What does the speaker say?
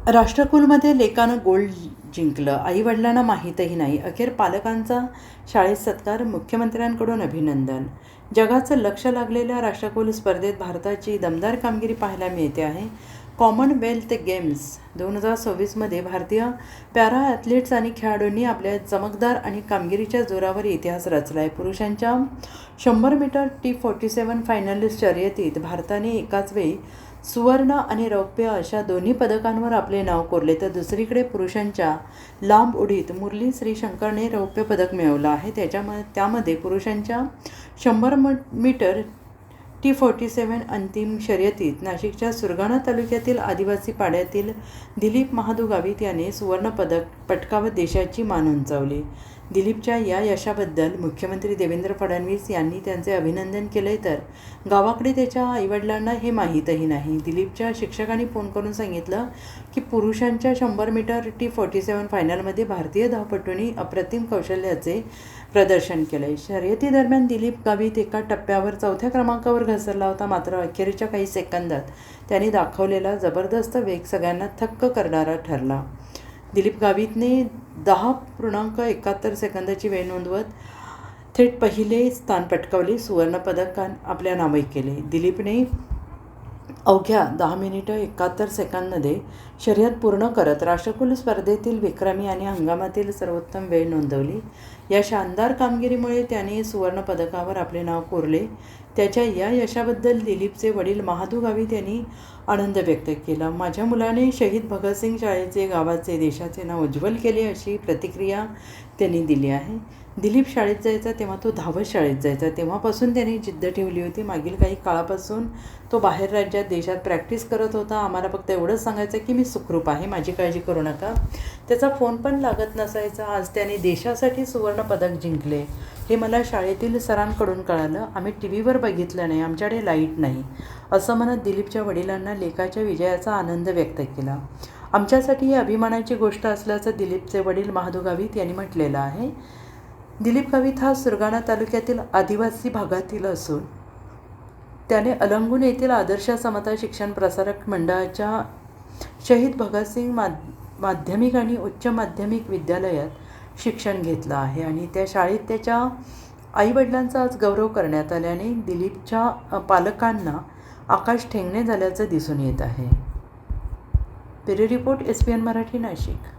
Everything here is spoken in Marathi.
राष्ट्रकुलमध्ये लेकानं गोल्ड जिंकलं, आईवडिलांना माहीतही नाही. अखेर पालकांचा शाळेत सत्कार, मुख्यमंत्र्यांकडून अभिनंदन. जगाचं लक्ष लागलेल्या राष्ट्रकुल स्पर्धेत भारताची दमदार कामगिरी पाहायला मिळते आहे. कॉमनवेल्थ गेम्स 2026मध्ये भारतीय पॅरा ॲथलीट्स आणि खेळाडूंनी आपल्या चमकदार आणि कामगिरीच्या जोरावर इतिहास रचला आहे. पुरुषांच्या 100 मीटर T47 फायनलिस्ट शर्यतीत भारताने एकाच वेळी सुवर्ण आणि रौप्य अशा दोन्ही पदकांवर आपले नाव कोरले, तर दुसरीकडे पुरुषांच्या लांब उडीत मुरली श्रीशंकरने रौप्य पदक मिळवलं आहे. त्यामध्ये पुरुषांच्या 100 मीटर T47 अंतिम शर्यतीत नाशिकच्या सुरगाणा तालुक्यातील आदिवासी पाड्यातील दिलीप महादू गावित याने सुवर्णपदक पटकावत देशाची मान उंचावली. दिलीपच्या या यशाबद्दल मुख्यमंत्री देवेंद्र फडणवीस यांनी त्यांचे अभिनंदन केले, तर गावाकडे त्याच्या आईवडिलांना हे माहीतही नाही. दिलीपच्या शिक्षकांनी फोन करून सांगितलं की पुरुषांच्या 100 मीटर T47 फायनलमध्ये भारतीय धावपटूंनी अप्रतिम कौशल्याचे प्रदर्शन केले. शर्यतीदरम्यान दिलीप गावित एका टप्प्यावर 4थ्या क्रमांकावर घसरला होता, मात्र अखेरच्या काही सेकंदात त्यांनी दाखवलेला जबरदस्त वेग सगळ्यांना थक्क करणारा ठरला. दिलीप गावितने 10.71 सेकंदाची वेळ नोंदवत थेट पहिले स्थान पटकावले, सुवर्णपदक आपल्या नावे केले. दिलीपने अवघ्या 10 मिनिटं 71 सेकंदमध्ये शर्यत पूर्ण करत राष्ट्रकुल स्पर्धेतील विक्रमी आणि हंगामातील सर्वोत्तम वेळ नोंदवली. या शानदार कामगिरीमुळे त्याने सुवर्णपदकावर आपले नाव कोरले. त्याच्या या यशाबद्दल दिलीपचे वडील महादू गावित यांनी आनंद व्यक्त केला. माझ्या मुलाने शहीद भगतसिंग शाळेचे, गावाचे, देशाचे नाव उज्ज्वल केले, अशी प्रतिक्रिया त्यांनी दिली आहे. दिलीप शाळेत जायचा तेव्हा तो धावत शाळेत जायचा. तेव्हापासून त्याने जिद्द ठेवली होती. मागील काही काळापासून तो बाहेर राज्यात, देशात प्रॅक्टिस करत होता. आम्हाला फक्त एवढंच सांगायचं की मी सुखरूप आहे, माझी काळजी करू नका. त्याचा फोन पण लागत नसायचा. आज त्याने देशासाठी सुवर्णपदक जिंकले हे मला शाळेतील सरांकडून कळालं. आम्ही TV वर बघितलं नाही, आमच्याकडे लाईट नाही, असं म्हणत दिलीपच्या वडिलांना लेकाच्या विजयाचा आनंद व्यक्त केला. आमच्यासाठी ही अभिमानाची गोष्ट असल्याचं दिलीपचे वडील महादू गावित यांनी म्हटलेलं आहे. दिलीप गावित हा सुरगाणा तालुक्यातील आदिवासी भागातील असून त्याने अलंगून येथील आदर्श समता शिक्षण प्रसारक मंडळाच्या शहीद भगतसिंग माध्यमिक आणि उच्च माध्यमिक विद्यालयात शिक्षण घेतलं आहे आणि त्या शाळेत त्याच्या आईवडिलांचा आज गौरव करण्यात आल्याने दिलीपच्या पालकांना आकाश ठेंगणे झाल्याचं दिसून येत आहे. Bureau report SPN Marathi, Nashik.